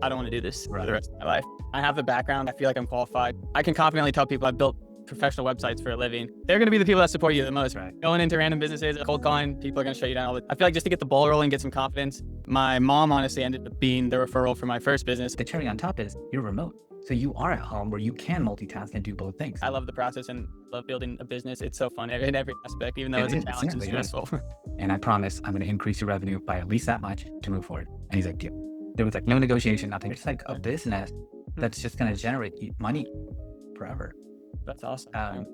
I don't want to do this for the rest of my life. I have the background. I feel like I'm qualified. I can confidently tell people I've built professional websites for a living. They're going to be the people that support you the most, right? Going into random businesses, cold calling, people are going to shut you down. I feel like just to get the ball rolling, get some confidence. My mom honestly ended up being the referral for my first business. The cherry on top is you're remote. So you are at home where you can multitask and do both things. I love the process and love building a business. It's so fun in every aspect, even though it's a challenge and stressful. And I promise I'm going to increase your revenue by at least that much to move forward. And he's like, deal. There was like no negotiation, nothing. It's like a business that's just going to generate money forever. That's awesome.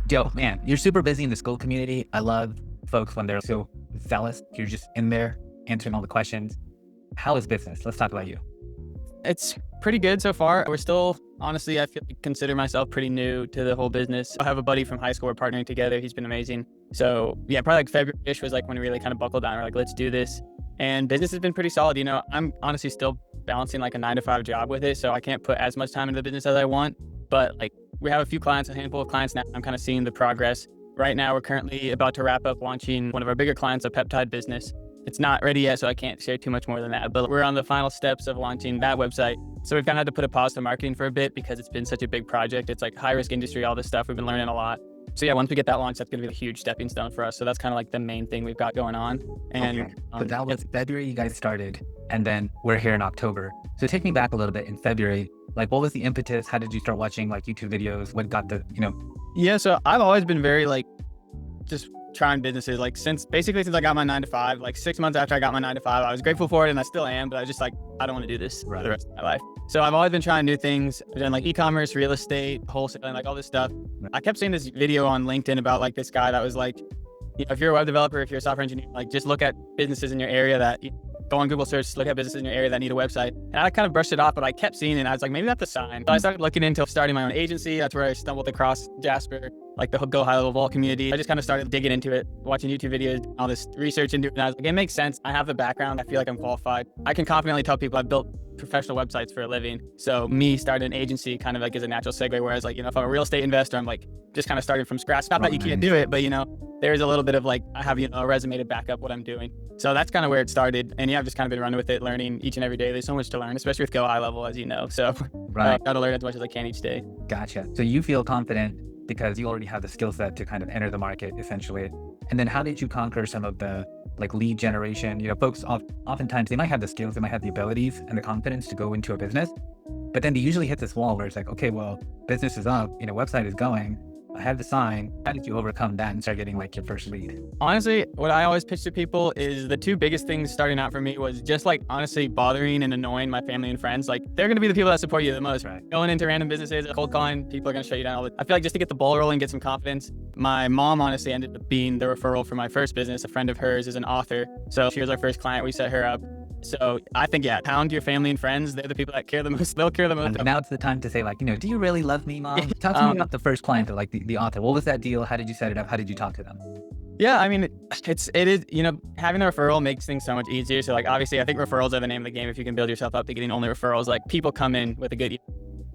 Joe, man, you're super busy in the school community. I love folks when they're so zealous. You're just in there answering all the questions. How is business? Let's talk about you. It's pretty good so far. We're still, honestly, I consider myself pretty new to the whole business. I have a buddy from high school. We're partnering together. He's been amazing. So yeah, probably like February-ish was like when we really kind of buckled down. We're like, let's do this. And business has been pretty solid. You know, I'm honestly still balancing like a 9-to-5 job with it. So I can't put as much time into the business as I want. But like we have a few clients, a handful of clients now. I'm kind of seeing the progress. Right now, we're currently about to wrap up launching one of our bigger clients, a peptide business. It's not ready yet, so I can't share too much more than that, but we're on the final steps of launching that website. So we've kind of had to put a pause to marketing for a bit because it's been such a big project. It's like high risk industry, all this stuff. We've been learning a lot. So yeah, once we get that launched, that's going to be a huge stepping stone for us. So that's kind of like the main thing we've got going on. And okay. But that was February you guys started, and then we're here in October. So take me back a little bit in February. Like, what was the impetus? How did you start watching like YouTube videos? What got the, Yeah, so I've always been very like, just trying businesses like since I got my 9-to-5, like 6 months after I got my 9-to-5, I was grateful for it and I still am, but I was just like, I don't want to do this for the rest of my life. So I've always been trying new things. I've done like e-commerce, real estate, wholesaling, like all this stuff. I kept seeing this video on LinkedIn about like this guy that was like, if you're a web developer, if you're a software engineer, like just look at businesses in your area that go on Google search, look at businesses in your area that need a website. And I kind of brushed it off, but I kept seeing it and I was like, maybe that's a sign. So I started looking into starting my own agency. That's where I stumbled across Jasper, like the Go High Level Vault community. I just kind of started digging into it, watching YouTube videos, all this research into it. And I was like, it makes sense. I have the background. I feel like I'm qualified. I can confidently tell people I've built professional websites for a living. So me starting an agency kind of like is a natural segue. Whereas like, if I'm a real estate investor, I'm like just kind of starting from scratch. Not that you can't do it, but there's a little bit of like, I have, a resume to back up what I'm doing. So that's kind of where it started. And yeah, I've just kind of been running with it, learning each and every day. There's so much to learn, especially with Go High Level, as you know. So I've got to learn as much as I can each day. Gotcha. So you feel confident because you already have the skill set to kind of enter the market essentially. And then how did you conquer some of the like lead generation? Folks oftentimes they might have the skills, they might have the abilities and the confidence to go into a business, but then they usually hit this wall where it's like, okay, well, business is up, website is going, I have the sign. How did you overcome that and start getting like your first lead? Honestly, what I always pitch to people is the two biggest things starting out for me was just like honestly bothering and annoying my family and friends. Like they're going to be the people that support you the most, right? Going into random businesses, cold calling, people are going to shut you down. I feel like just to get the ball rolling, get some confidence. My mom honestly ended up being the referral for my first business. A friend of hers is an author. So she was our first client. We set her up. So I think, yeah, pound your family and friends. They're the people that care the most. They'll care the most. And now it's the time to say like, do you really love me, Mom? Talk to me about the first client, like the author. What was that deal? How did you set it up? How did you talk to them? Yeah, I mean, it is, having a referral makes things so much easier. So like, obviously I think referrals are the name of the game. If you can build yourself up to getting only referrals, like people come in with a good,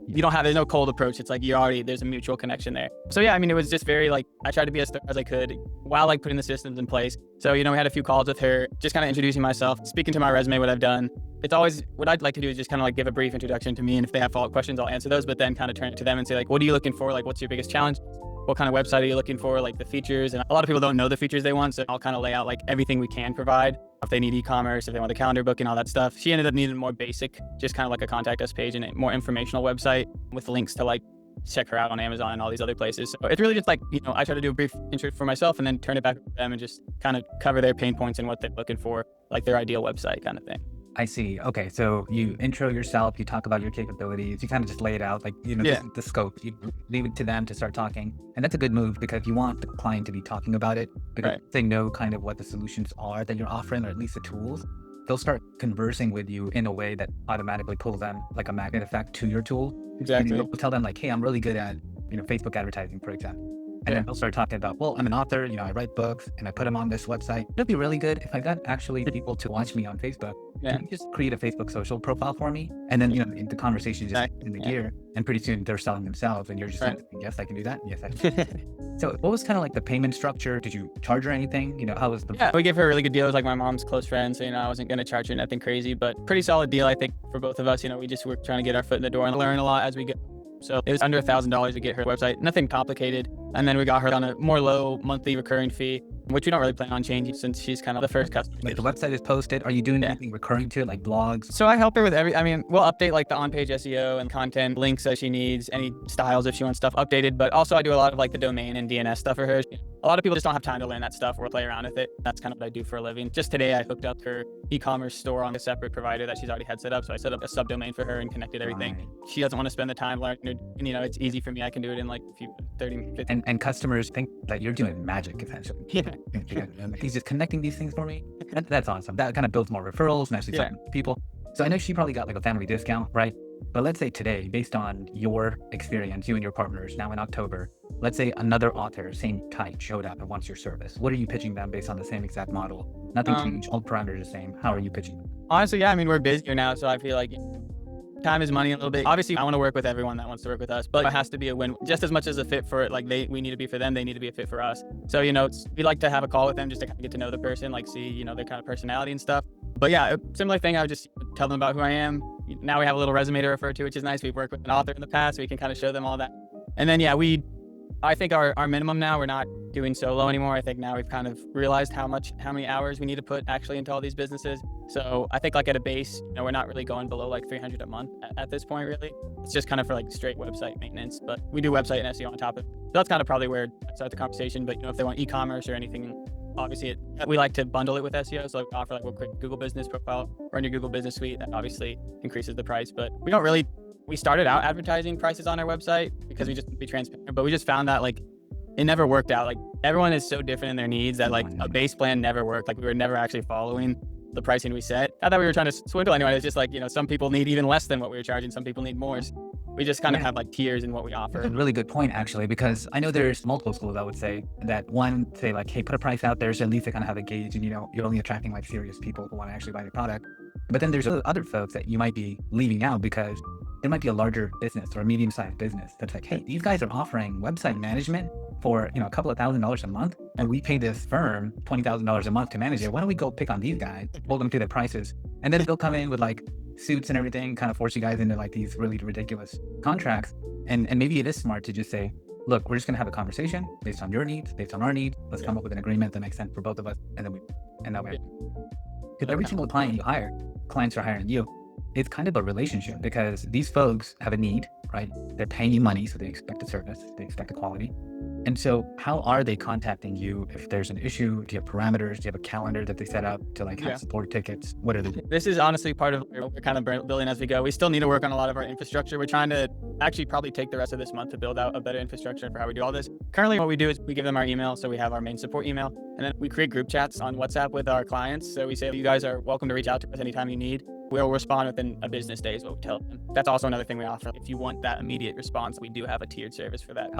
there's no cold approach. It's like there's a mutual connection there. So yeah, I mean, it was just very like, I tried to be as thorough as I could while like putting the systems in place. So, we had a few calls with her, just kind of introducing myself, speaking to my resume, what I've done. It's always, what I'd like to do is just kind of like give a brief introduction to me. And if they have follow-up questions, I'll answer those, but then kind of turn it to them and say like, what are you looking for? Like, what's your biggest challenge? What kind of website are you looking for? Like the features. And a lot of people don't know the features they want. So I'll kind of lay out like everything we can provide. If they need e-commerce, if they want the calendar booking, all that stuff. She ended up needing more basic, just kind of like a contact us page and a more informational website with links to like check her out on Amazon and all these other places. So it's really just like, I try to do a brief intro for myself and then turn it back to them and just kind of cover their pain points and what they're looking for, like their ideal website kind of thing. I see. Okay. So you intro yourself, you talk about your capabilities, you kind of just lay it out, like, the scope, you leave it to them to start talking. And that's a good move because you want the client to be talking about it because they know kind of what the solutions are that you're offering, or at least the tools. They'll start conversing with you in a way that automatically pulls them like a magnet effect to your tool. Exactly. And you'll tell them like, hey, I'm really good at, Facebook advertising, for example. And then they'll start talking about, well, I'm an author, I write books and I put them on this website. It'd be really good if I got actually people to watch me on Facebook. Yeah. Can you just create a Facebook social profile for me? And then, the conversation just in the gear, and pretty soon they're selling themselves and you're just like, yes, I can do that. Yes, I can. So what was kind of like the payment structure? Did you charge her anything? How was the... Yeah, we gave her a really good deal. It was like my mom's close friend, so I wasn't gonna charge her nothing crazy, but pretty solid deal, I think, for both of us. We just were trying to get our foot in the door and learn a lot as we go. So it was under $1,000 to get her website, nothing complicated. And then we got her on a more low monthly recurring fee, which we don't really plan on changing since she's kind of the first customer. Like the website is posted. Are you doing anything recurring to it, like blogs? So I help her with we'll update like the on-page SEO and content links that she needs, any styles if she wants stuff updated, but also I do a lot of like the domain and DNS stuff for her. A lot of people just don't have time to learn that stuff or play around with it. That's kind of what I do for a living. Just today, I hooked up her e-commerce store on a separate provider that she's already had set up. So I set up a subdomain for her and connected everything. Right. She doesn't want to spend the time learning. It's easy for me. I can do it in like 30, 50. And customers think that you're doing magic, essentially. Yeah. He's just connecting these things for me. That's awesome. That kind of builds more referrals and actually talking to people. So I know she probably got like a family discount, right? But let's say today, based on your experience, you and your partners, now in October, let's say another author, same type, showed up and wants your service. What are you pitching them based on the same exact model? Nothing changed, all parameters the same. How are you pitching them? Honestly, we're busier now, so I feel like time is money a little bit. Obviously, I want to work with everyone that wants to work with us, but it has to be a win. Just as much as a fit for it, like we need to be for them, they need to be a fit for us. So, we like to have a call with them just to kind of get to know the person, like see, their kind of personality and stuff. But yeah, a similar thing, I would just tell them about who I am. Now we have a little resume to refer to, which is nice. We've worked with an author in the past, so we can kind of show them all that. And then, I think our minimum now, we're not doing solo anymore. I think now we've kind of realized how many hours we need to put actually into all these businesses. So I think like at a base, we're not really going below like 300 a month at this point, really. It's just kind of for like straight website maintenance, but we do website and SEO on top of it. So that's kind of probably where I start the conversation. But if they want e-commerce or anything, obviously we like to bundle it with SEO. So we offer we'll create a Google business profile, run your Google business suite. That obviously increases the price, but we started out advertising prices on our website because we just be transparent, but we just found that it never worked out. Everyone is so different in their needs that a base plan never worked. We were never actually following the pricing we set. Not that we were trying to swindle anyone. It's just some people need even less than what we were charging. Some people need more. So we just kind of have tiers in what we offer. That's a really good point, actually, because I know there's multiple schools, I would say, that one say hey, put a price out there so at least they kind of have a gauge and you're only attracting serious people who want to actually buy your product. But then there's other folks that you might be leaving out because it might be a larger business or a medium-sized business that's hey, these guys are offering website management for a couple of $1,000s a month, and we pay this firm $20,000 a month to manage it. Why don't we go pick on these guys, hold them to their prices, and then they'll come in with suits and everything, kind of force you guys into these really ridiculous contracts. And maybe it is smart to just say, look, we're just gonna have a conversation based on your needs, based on our needs. Let's come up with an agreement that makes sense for both of us, and that way. Because every single client you hire, clients are hiring you. It's kind of a relationship because these folks have a need, right? They're paying you money, so they expect a service, they expect a quality. And so how are they contacting you if there's an issue? Do you have parameters? Do you have a calendar that they set up to have support tickets? What are they doing? This is honestly part of what we're kind of building as we go. We still need to work on a lot of our infrastructure. We're trying to actually probably take the rest of this month to build out a better infrastructure for how we do all this. Currently, what we do is we give them our email. So we have our main support email, and then we create group chats on WhatsApp with our clients. So we say, you guys are welcome to reach out to us anytime you need. We'll respond within a business day is what we tell them. That's also another thing we offer. If you want that immediate response, we do have a tiered service for that.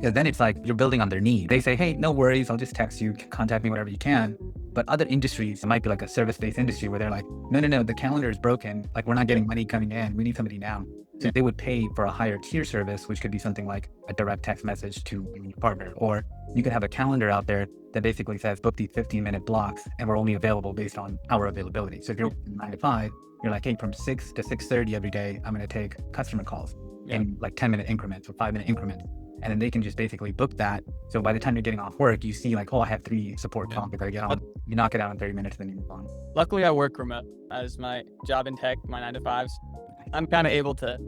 Yeah, then it's you're building on their need. They say, hey, no worries, I'll just text you, contact me whenever you can. But other industries, it might be a service-based industry where they're no, the calendar is broken. We're not getting money coming in. We need somebody now. So they would pay for a higher tier service, which could be something like a direct text message to your partner. Or you could have a calendar out there that basically says, book these 15-minute blocks, and we're only available based on our availability. So if you're 9 to 5, you're hey, from 6 to 6:30 every day, I'm going to take customer calls in 10-minute increments or 5-minute increments. And then they can just basically book that. So by the time you're getting off work, you see I have 3 support calls I got to get on. You knock it out in 30 minutes, then you move on. Luckily, I work remote as my job in tech, my 9 to 5s. I'm kind of able to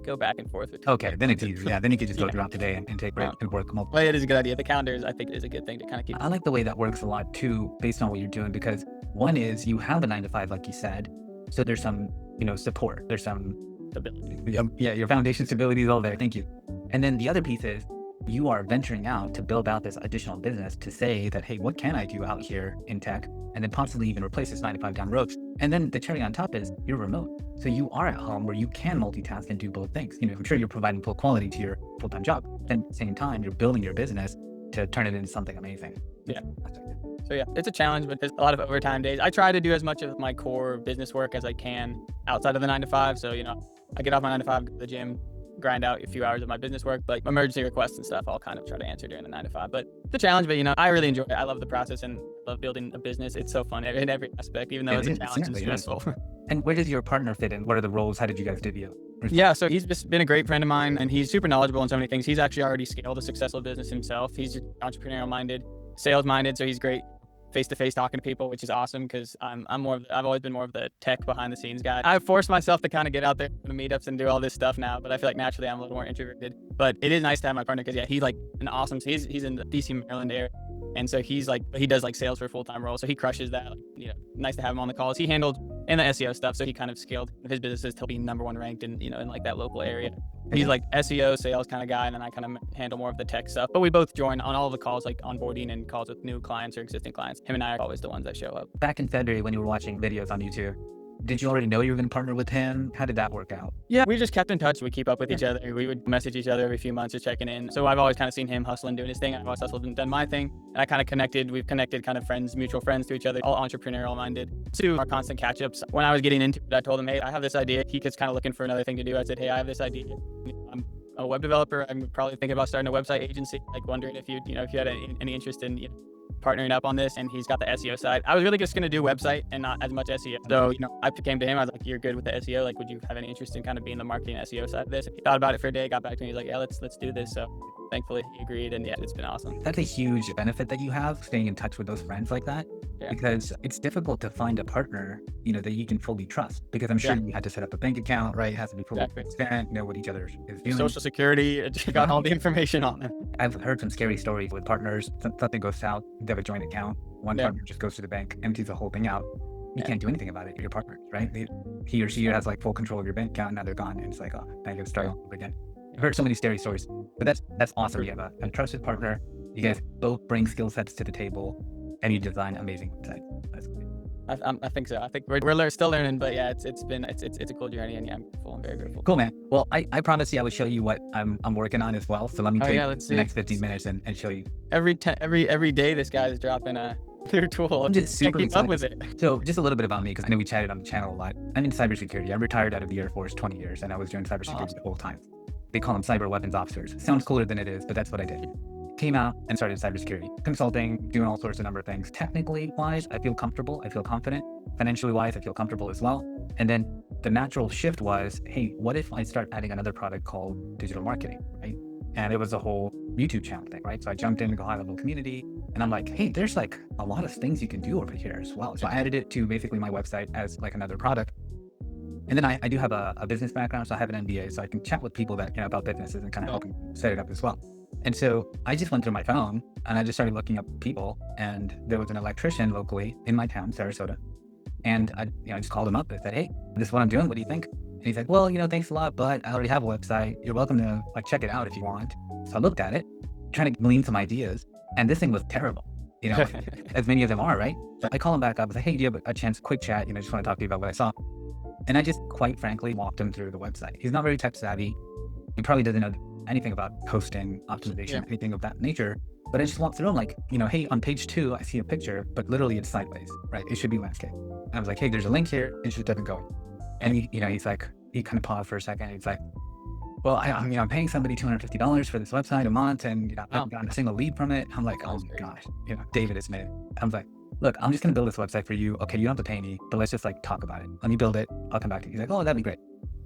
go back and forth with Okay, then it's easy. Yeah, then you can just go throughout the day and take break and work multiple. Well, it is a good idea. The calendars, I think, is a good thing to kind of keep. I like the way that works a lot too, based on what you're doing, because one is you have a 9 to 5, like you said. So there's some, support. There's some stability. Yeah, your foundation stability is all there. Thank you. And then the other piece is you are venturing out to build out this additional business to say that, hey, what can I do out here in tech? And then possibly even replace this 9 to 5 down the road. And then the cherry on top is you're remote. So you are at home where you can multitask and do both things. I'm sure you're providing full quality to your full-time job. And at the same time, you're building your business to turn it into something amazing. Yeah. So yeah, it's a challenge, but there's a lot of overtime days. I try to do as much of my core business work as I can outside of the 9 to 5. So, I get off my 9 to 5, go to the gym, grind out a few hours of my business work, but emergency requests and stuff, I'll kind of try to answer during the 9 to 5. But it's a challenge, but I really enjoy it. I love the process and love building a business. It's so fun in every aspect, even though it's a challenge and stressful. And where does your partner fit in? What are the roles? How did you guys divvy up? Yeah, so he's just been a great friend of mine, and he's super knowledgeable in so many things. He's actually already scaled a successful business himself. He's entrepreneurial minded, sales minded, so he's great face-to-face talking to people, which is awesome because I've always been more of the tech behind the scenes guy. I've forced myself to kind of get out there to the meetups and do all this stuff now, but I feel like naturally I'm a little more introverted. But it is nice to have my partner because he's like an awesome, he's in the DC, Maryland area. And so he does like sales for a full-time role. So he crushes that. Nice to have him on the calls. He handled in the SEO stuff. So he kind of scaled his businesses to be #1 ranked in like that local area. He's like SEO sales kind of guy. And then I kind of handle more of the tech stuff, but we both join on all of the calls, like onboarding and calls with new clients or existing clients. Him and I are always the ones that show up. Back in February, when you were watching videos on YouTube, did you already know you were going to partner with him? How did that work out? Yeah, we just kept in touch. We keep up with each other. We would message each other every few months, just checking in. So I've always kind of seen him hustling, doing his thing. I've always hustled and done my thing. And I kind of connected. We've connected kind of friends, mutual friends to each other, all entrepreneurial minded. To our constant catch ups. When I was getting into it, I told him, hey, I have this idea. He was kind of looking for another thing to do. I said, hey, I have this idea. I'm a web developer. I'm probably thinking about starting a website agency. Like wondering if you had any interest in partnering up on this. And he's got the SEO side. I was really just going to do website and not as much SEO. So, I came to him. I was like, you're good with the SEO. Like, would you have any interest in kind of being the marketing SEO side of this? And he thought about it for a day, got back to me. He's like, yeah, let's do this. So thankfully he agreed. And yeah, it's been awesome. That's a huge benefit that you have, staying in touch with those friends like that. Yeah. Because it's difficult to find a partner, that you can fully trust, because I'm sure you had to set up a bank account, right? It has to be fully transparent, know what each other is doing. Social security, got all the information on them. I've heard some scary stories with partners. Something goes south, they have a joint account. One partner just goes to the bank, empties the whole thing out. You can't do anything about it. Your partner, right? He or she has like full control of your bank account, and now they're gone. And it's like, oh, now you have to start over again. I've heard so many scary stories, but that's awesome. You have a trusted partner. You guys both bring skill sets to the table, and you design amazing websites. That's great. I think so. I think we're still learning, but yeah, it's a cool journey, and yeah, I'm very grateful. Cool, man. Well, I promise you I will show you what I'm working on as well. So let me take the next 15 minutes and show you. Every day this guy is dropping a new tool. I'm just super keep up with it. So just a little bit about me, because I know we chatted on the channel a lot. I'm in cybersecurity. I retired out of the Air Force 20 years, and I was doing cybersecurity the whole time. They call them cyber weapons officers. Sounds cooler than it is, but that's what I did. Came out and started cybersecurity, consulting, doing all sorts of number of things. Technically wise, I feel comfortable. I feel confident. Financially wise, I feel comfortable as well. And then the natural shift was, hey, what if I start adding another product called digital marketing, right? And it was a whole YouTube channel thing, right? So I jumped into a high level community, and I'm like, hey, there's like a lot of things you can do over here as well. So I added it to basically my website as like another product. And then I do have a business background, so I have an MBA, so I can chat with people that about businesses and kind of help them set it up as well. And so I just went through my phone and I just started looking up people, and there was an electrician locally in my town, Sarasota. And I just called him up and said, hey, this is what I'm doing. What do you think? And he's like, well, thanks a lot, but I already have a website. You're welcome to check it out if you want. So I looked at it, trying to glean some ideas, and this thing was terrible. As many of them are, right? So I call him back up and say, hey, do you have a chance, quick chat? Just want to talk to you about what I saw. And I just quite frankly walked him through the website. He's not very tech savvy. He probably doesn't know anything about hosting, optimization, anything of that nature. But I just walked through him like, hey, on page 2, I see a picture, but literally it's sideways, right? It should be landscape. And I was like, hey, there's a link here. It just doesn't go. And he's like, he kind of paused for a second. He's like, well, I'm paying somebody $250 for this website a month, and I haven't gotten a single lead from it. I'm like, oh my gosh, David is made. I was like, look, I'm just going to build this website for you. Okay, you don't have to pay me, but let's just talk about it. Let me build it. I'll come back to you. He's like, oh, that'd be great.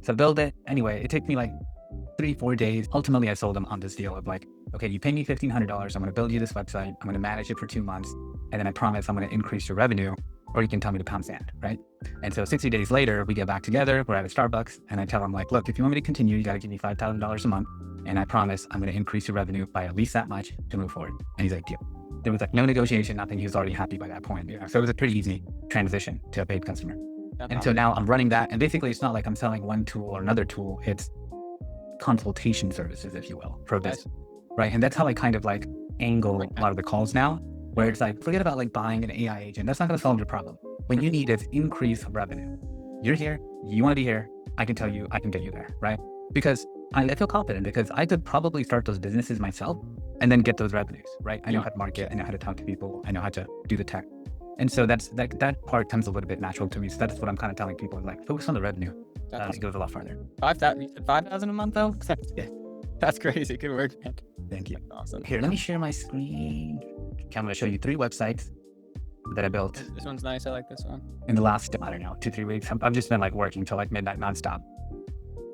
So build it. Anyway, it took me 3-4 days. Ultimately, I sold him on this deal of okay, you pay me $1,500. I'm going to build you this website. I'm going to manage it for 2 months. And then I promise I'm going to increase your revenue, or you can tell me to pound sand, right? And so 60 days later, we get back together. We're at a Starbucks, and I tell him look, if you want me to continue, you got to give me $5,000 a month. And I promise I'm going to increase your revenue by at least that much to move forward. And he's like, deal. There was no negotiation, nothing. He was already happy by that point. So it was a pretty easy transition to a paid customer. And so now I'm running that. And basically it's not like I'm selling one tool or another tool. It's consultation services, if you will, for a business, right? And that's how I kind of angle a lot of the calls now, where it's forget about buying an AI agent. That's not going to solve your problem. What you need is increase revenue. You're here, you want to be here. I can tell you, I can get you there, right? Because I feel confident, because I could probably start those businesses myself and then get those revenues, right? I know how to market, I know how to talk to people, I know how to do the tech. And so that part comes a little bit natural to me. So that's what I'm kind of telling people, focus on the revenue. It goes a lot farther. 5,000. You said 5,000 a month though? Yeah. That's crazy. Good work, man. Thank you. Awesome. Here, let me share my screen. Okay, I'm going to show you 3 websites that I built This one's nice. I like this one. in the last, I don't know, 2-3 weeks. I've just been like working till like midnight nonstop.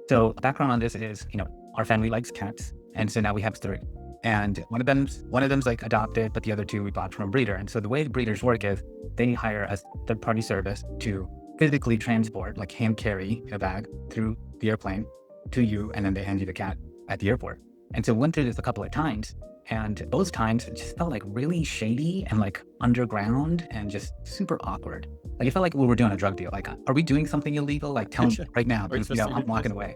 So background on this is, our family likes cats. And so now we have 3. And one of them's like adopted, but the other 2 we bought from a breeder. And so the way the breeders work is they hire a third-party service to physically transport, like hand carry a bag through the airplane to you, and then they hand you the cat at the airport. And so went through this a couple of times, and those times it just felt like really shady and like underground and just super awkward. Like it felt like we were doing a drug deal. Like, are we doing something illegal? Like, tell me right now, because, I'm walking away.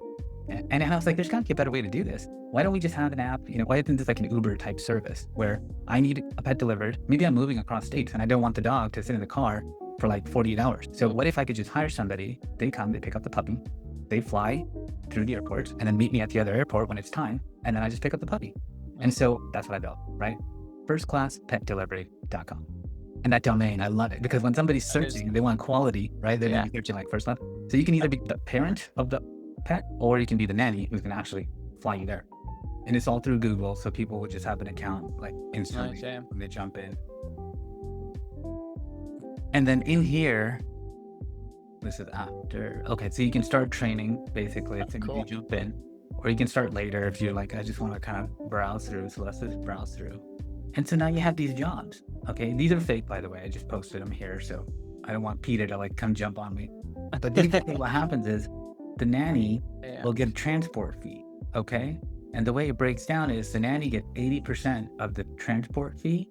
And I was like, there's got to be a better way to do this. Why don't we just have an app? Why isn't this like an Uber type service where I need a pet delivered? Maybe I'm moving across states and I don't want the dog to sit in the car for like 48 hours. So what if I could just hire somebody? They come, they pick up the puppy, they fly through the airport and then meet me at the other airport when it's time. And then I just pick up the puppy. And so that's what I built, right? firstclasspetdelivery.com. And that domain, I love it because when somebody's searching, they want quality, right? They're searching like first class. So you can either be the parent of the pet or you can be the nanny who can actually fly you there. And it's all through Google. So people would just have an account like instantly when they jump in. And then in here, this is after. Okay, so you can start training basically. It's cool. You jump in, or you can start later if you're like, I just want to kind of browse through. So let's just browse through. And so now you have these jobs. Okay, these are fake, by the way. I just posted them here, so I don't want Peter to like come jump on me. But basically, what happens is the nanny will get a transport fee. Okay, and the way it breaks down is the nanny gets 80% of the transport fee.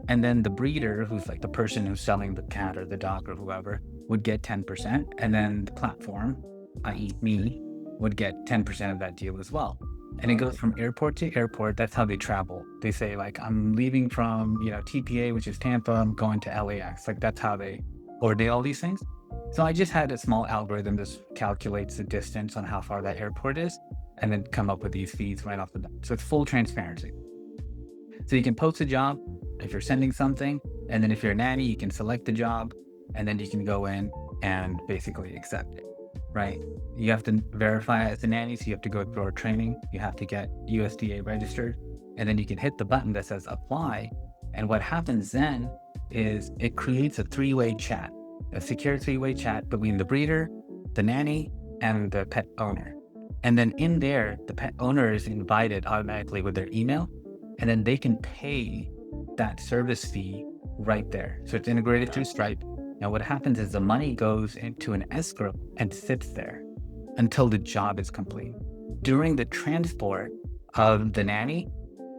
And then the breeder, who's like the person who's selling the cat or the dog or whoever, would get 10%. And then the platform, i.e. me, would get 10% of that deal as well. And it goes from airport to airport. That's how they travel. They say like, I'm leaving from, TPA, which is Tampa, I'm going to LAX. Like that's how they coordinate all these things. So I just had a small algorithm that calculates the distance on how far that airport is and then come up with these fees right off the bat. So it's full transparency. So you can post a job if you're sending something, and then if you're a nanny, you can select the job, and then you can go in and basically accept it, right? You have to verify as a nanny, so you have to go through our training. You have to get USDA registered, and then you can hit the button that says apply. And what happens then is it creates a 3-way chat, a secure 3-way chat between the breeder, the nanny, and the pet owner. And then in there, the pet owner is invited automatically with their email, and then they can pay that service fee right there. So it's integrated through Stripe. Now what happens is the money goes into an escrow and sits there until the job is complete. During the transport of the nanny,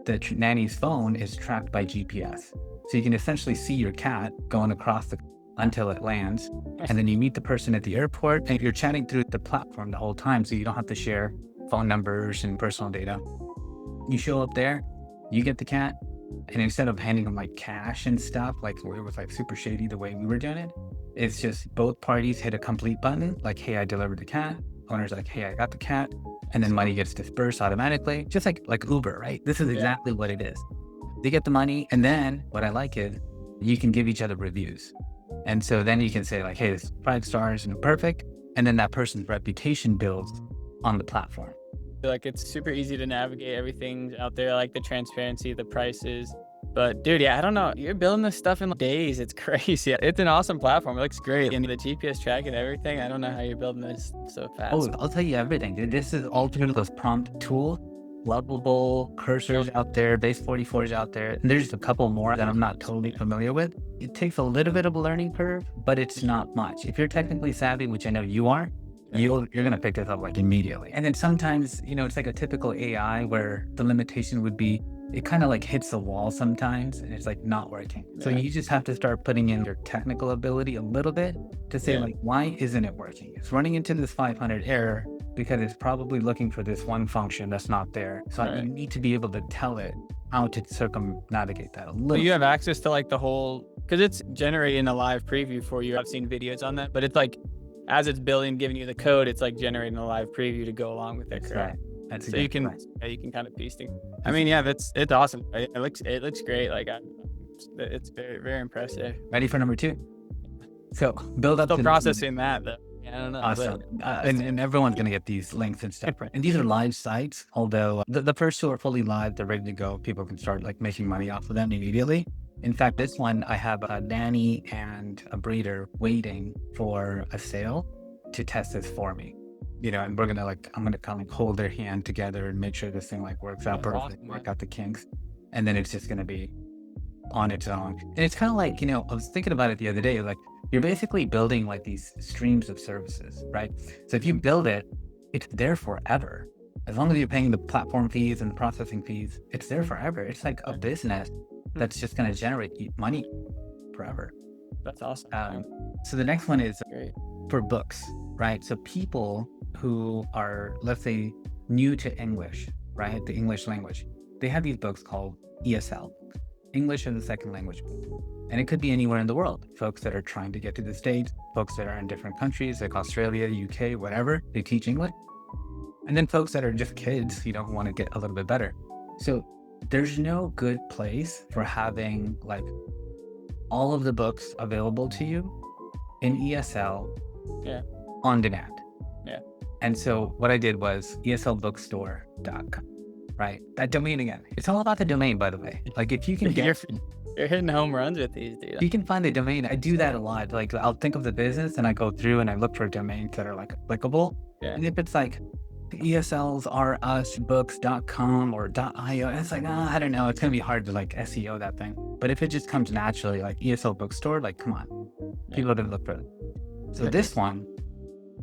the nanny's phone is tracked by GPS. So you can essentially see your cat going across until it lands. And then you meet the person at the airport and you're chatting through the platform the whole time. So you don't have to share phone numbers and personal data. You show up there, you get the cat, and instead of handing them like cash and stuff, like it was like super shady the way we were doing it, it's just both parties hit a complete button, like, hey, I delivered the cat. Owner's like, hey, I got the cat. And then money gets dispersed automatically, just like Uber, right? This is exactly what it is. They get the money, and then what I like is you can give each other reviews. And so then you can say like, hey, this is 5 stars and perfect. And then that person's reputation builds on the platform. Like it's super easy to navigate. Everything's out there, like the transparency, the prices. But dude, I don't know. You're building this stuff in days. It's crazy. It's an awesome platform. It looks great. And the GPS tracking and everything. I don't know how you're building this so fast. Oh, I'll tell you everything, dude. This is all through those prompt tool, lovable cursors out there, base 44s out there. And there's a couple more that I'm not totally familiar with. It takes a little bit of a learning curve, but it's not much. If you're technically savvy, which I know you are, you're going to pick this up like immediately. And then sometimes, it's like a typical AI where the limitation would be, it kind of like hits the wall sometimes and it's like not working. So you just have to start putting in your technical ability a little bit to say like, why isn't it working? It's running into this 500 error because it's probably looking for this one function that's not there. So you need to be able to tell it how to circumnavigate that a little. But you have access to like the whole, because it's generating a live preview for you. I've seen videos on that, but it's like, as it's building, giving you the code, it's like generating a live preview to go along with it. Right. That's so you can kind of piece things. I mean, it's awesome. It looks great. Like it's very, very impressive. Ready for number 2? So build up. Still processing that though. Yeah, I don't know. Awesome. And everyone's going to get these links and stuff. And these are live sites, although the first two are fully live. They're ready to go. People can start like making money off of them immediately. In fact, this one, I have a nanny and a breeder waiting for a sale to test this for me. And we're going to I'm going to kind of hold their hand together and make sure this thing works out perfectly, awesome, work out the kinks. And then it's just going to be on its own. And it's kind of I was thinking about it the other day, you're basically building these streams of services, right? So if you build it, it's there forever. As long as you're paying the platform fees and the processing fees, it's there forever. It's like a business that's just going to generate money forever. That's awesome. So the next one is Great. for books, right? So people who are, let's say, new to English, right? The English language, they have these books called ESL, English as a Second Language book. And it could be anywhere in the world. Folks that are trying to get to the States, folks that are in different countries like Australia, UK, whatever, they teach English. And then folks that are just kids, who want to get a little bit better. So there's no good place for having all of the books available to you in ESL on demand. Yeah. And so what I did was eslbookstore.com, right? That domain again. It's all about the domain, by the way. If you can get... You're hitting home runs with these, dude. You can find the domain. I do that a lot. I'll think of the business and I go through and I look for domains that are applicable. Yeah. And if it's ESLs are usbooks.com or .io, it's I don't know. It's going to be hard to SEO that thing. But if it just comes naturally, ESL Bookstore, come on. People are going to look for it. So this one,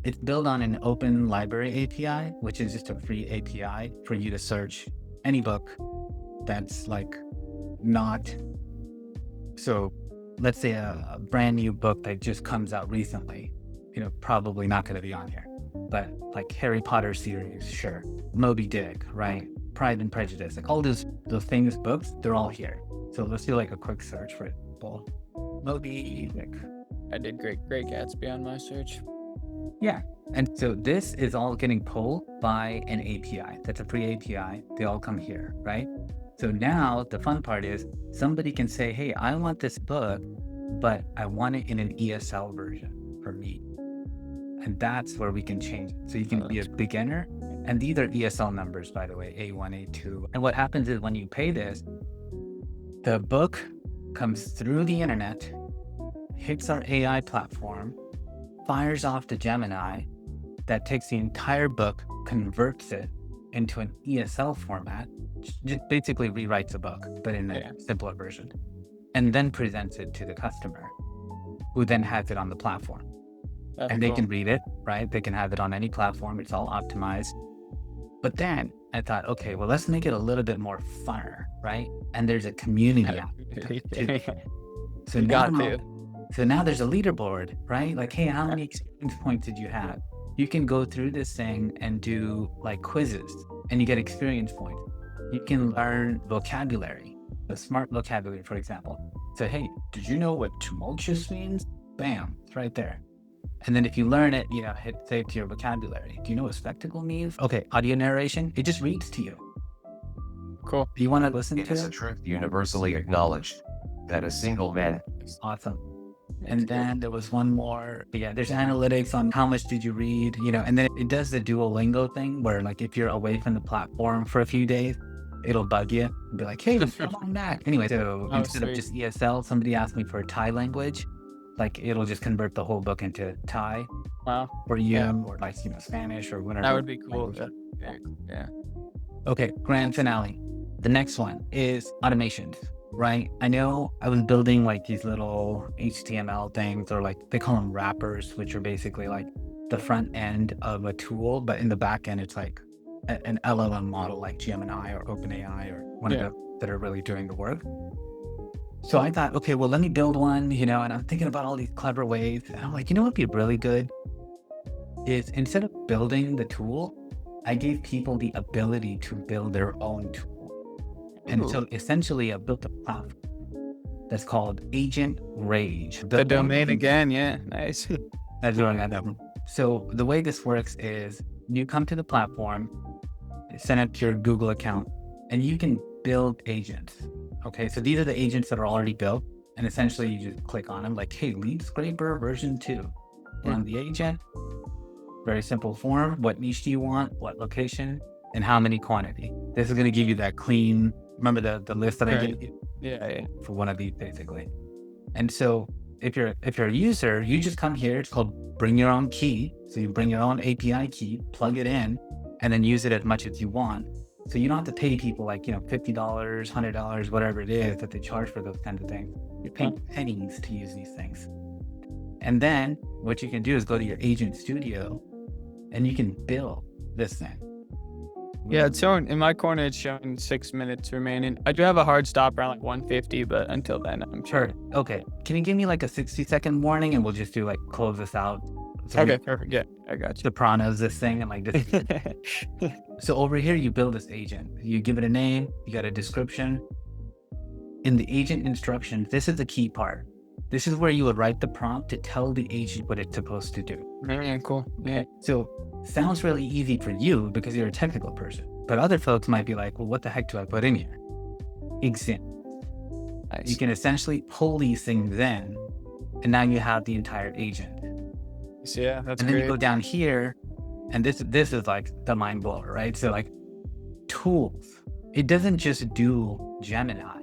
it's built on an open library API, which is just a free API for you to search any book that's not... So let's say a brand new book that just comes out recently, probably not going to be on here, but Harry Potter series, sure. Moby Dick, right? Pride and Prejudice, all those famous books, they're all here. So let's do a quick search for it. Moby Dick. I did Great Gatsby on my search. Yeah. And so this is all getting pulled by an API. That's a free API. They all come here, right? So now the fun part is somebody can say, hey, I want this book, but I want it in an ESL version for me. And that's where we can change it. So you can be a beginner. And these are ESL numbers, by the way, A1, A2. And what happens is when you pay this, the book comes through the internet, hits our AI platform, fires off to Gemini, that takes the entire book, converts it into an ESL format, just basically rewrites a book, but in a simpler version, and then presents it to the customer, who then has it on the platform. That's and cool. They can read it, right? They can have it on any platform. It's all optimized. But then I thought, okay, well, let's make it a little bit more funner, right? And there's a community app. So now there's a leaderboard, right? Hey, how many experience points did you have? You can go through this thing and do quizzes, and you get experience points. You can learn vocabulary, the smart vocabulary, for example. So, hey, did you know what tumultuous means? Bam, it's right there. And then if you learn it, hit save to your vocabulary. Do you know what spectacle means? Okay, audio narration, it just reads to you. Cool. Do you want to listen to it? It is a truth universally acknowledged that a single man... Awesome. And then there was one more. Yeah, there's analytics on how much did you read, and then it does the Duolingo thing where if you're away from the platform for a few days, it'll bug you and be like, hey, come back. Anyway, so instead of just ESL, somebody asked me for Thai language. It'll just convert the whole book into Thai. Wow. For you, or Spanish or whatever. That would be cool. Yeah. Okay, grand finale. The next one is automations. Right. I know I was building these little HTML things, or they call them wrappers, which are basically the front end of a tool, but in the back end, it's an LLM model like Gemini or OpenAI or one of them that are really doing the work. So I thought, okay, well, let me build one, and I'm thinking about all these clever ways. And I'm what would be really good is instead of building the tool, I gave people the ability to build their own tool. And so essentially I built a platform that's called Agent Rage. The domain again, yeah, nice. That's what I got. So the way this works is you come to the platform, send it to your Google account, and you can build agents. Okay, so these are the agents that are already built, and essentially you just click on them hey, Lead Scraper version 2. on the agent. Very simple form. What niche do you want? What location? And how many quantity? This is going to give you that clean, remember the list that I gave you? Yeah. For one of these basically. And so if you're a user, you just come here. It's called bring your own key. So you bring your own API key, plug it in, and then use it as much as you want. So you don't have to pay people like, $50, $100, whatever it is that they charge for those kinds of things. You're paying pennies to use these things. And then what you can do is go to your agent studio and you can build this thing. Yeah, it's showing in my corner. It's showing 6 minutes remaining. I do have a hard stop around like 150, but until then, I'm sure. Okay. Can you give me like a 60-second warning and we'll just do like close this out? So Okay, perfect. Yeah, I got you. Sopranos this thing and like this. So over here, you build this agent. You give it a name. You got a description. In the agent instructions, this is the key part. This is where you would write the prompt to tell the agent what it's supposed to do. Yeah, cool. Yeah. So sounds really easy for you because you're a technical person, but other folks might be like, well, what the heck do I put in here? Example. Nice. You can essentially pull these things in, and now you have the entire agent. So yeah, that's And then great. you go down here, and this is like the mind blower, right? So like tools, it doesn't just do Gemini.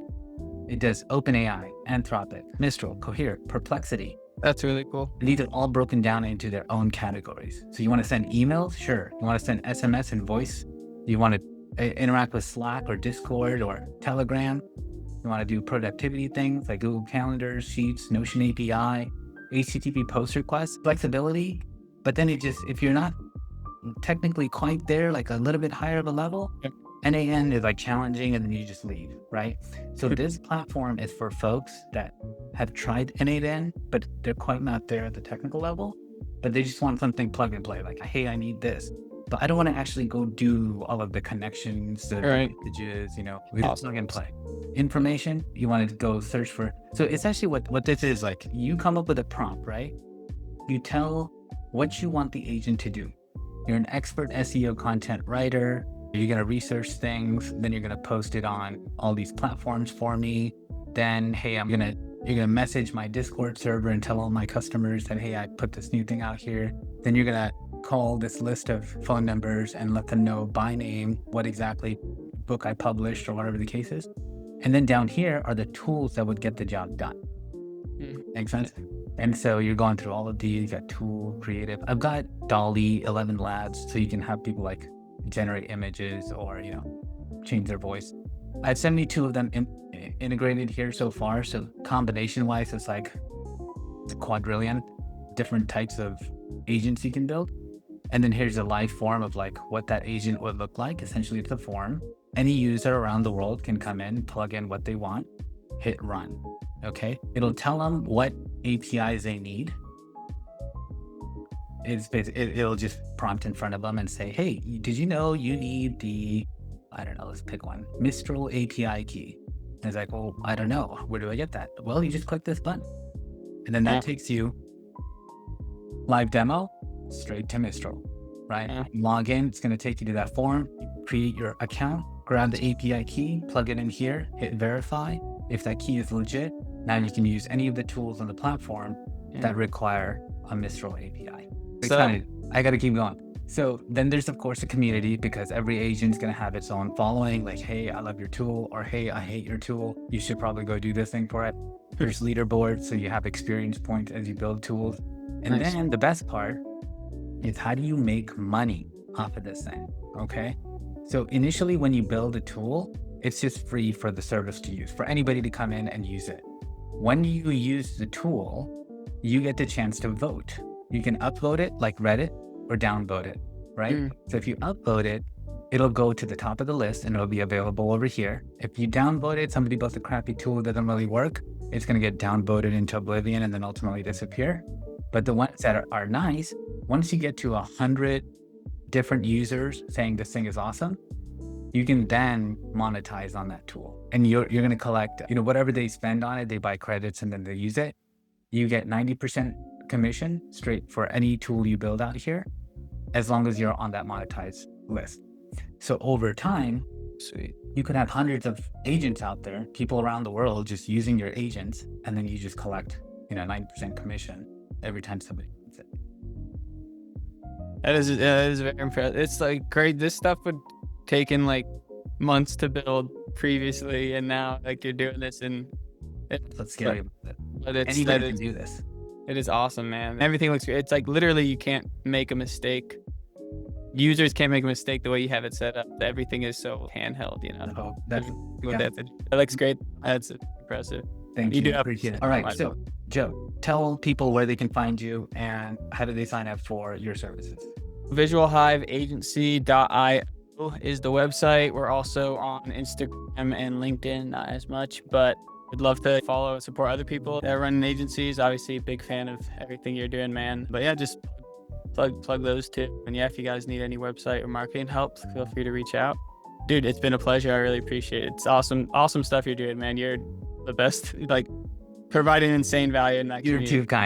It does OpenAI, Anthropic, Mistral, Cohere, Perplexity. That's really cool. These are all broken down into their own categories. So you want to send emails? Sure. You want to send SMS and voice? You want to interact with Slack or Discord or Telegram? You want to do productivity things like Google Calendar, Sheets, Notion API, HTTP post requests, flexibility. But then if you're not technically quite there, like a little bit higher of a level, Yep. NAN is like challenging and then you just leave, right? So this platform is for folks that have tried NAN, but they're quite not there at the technical level, but they just want something plug and play, like, hey, I need this, but I don't want to actually go do all of the connections, the Right. messages, we just plug and play. Information, you want to go search for. So essentially what this is, like, you come up with a prompt, right? You tell what you want the agent to do. You're an expert SEO content writer. You're going to research things. Then you're going to post it on all these platforms for me. Then, hey, you're going to message my Discord server and tell all my customers that, hey, I put this new thing out here. Then you're going to call this list of phone numbers and let them know by name what exactly book I published or whatever the case is. And then down here are the tools that would get the job done. Make sense? And so you're going through all of these. You got tool, creative. I've got Dolly 11 Labs, so you can have people like generate images or, change their voice. I have 72 of them integrated here so far. So combination wise, it's like a quadrillion different types of agents you can build. And then here's a live form of like what that agent would look like. Essentially, it's a form. Any user around the world can come in, plug in what they want, hit run. Okay. It'll tell them what APIs they need. It'll just prompt in front of them and say, hey, did you know you need the, I don't know, let's pick one, Mistral API key. And it's like, well, I don't know. Where do I get that? Well, you just click this button. And then that takes you live demo straight to Mistral, right? Log in. It's going to take you to that form. Create your account, grab the API key, plug it in here, hit verify. If that key is legit, now you can use any of the tools on the platform that require a Mistral API. I got to keep going. So then there's, of course, a community, because every agent's going to have its own following. Like, hey, I love your tool, or hey, I hate your tool. You should probably go do this thing for it. There's leaderboards, so you have experience points as you build tools. And then the best part is, how do you make money off of this thing? Okay. So initially, when you build a tool, it's just free for the service to use, for anybody to come in and use it. When you use the tool, you get the chance to vote. You can upvote it like Reddit or downvote it, right? So if you upvote it, it'll go to the top of the list and it'll be available over here. If you downvote it, somebody built a crappy tool that doesn't really work, it's going to get downvoted into oblivion and then ultimately disappear. But the ones that are nice, once you get to 100 different users saying this thing is awesome, you can then monetize on that tool. And you're going to collect, whatever they spend on it, they buy credits and then they use it. You get 90% commission straight for any tool you build out here, as long as you're on that monetized list. So over time, you could have hundreds of agents out there, people around the world just using your agents, and then you just collect, 90% commission every time somebody uses it. That is very impressive. It's like great. This stuff would taken like months to build previously, and now like you're doing this, and That's scary. but it's Anybody can do this. it is awesome, man. Everything looks great. It's like literally you can't make a mistake. Users can't make a mistake the way you have it set up. Everything is so handheld, you know. Oh, that's That looks great. That's impressive. thank You you. do Appreciate it. have- All right, so Joe, tell people where they can find you and how do they sign up for your services. VisualHiveAgency.io is the website. We're also on Instagram and LinkedIn, not as much, but would love to follow and support other people that run agencies. Obviously, big fan of everything you're doing, man. But yeah, just plug those two. And yeah, if you guys need any website or marketing help, feel free to reach out. Dude, it's been a pleasure. I really appreciate it. It's awesome stuff you're doing, man. You're the best, like providing insane value in that You're community. too kind.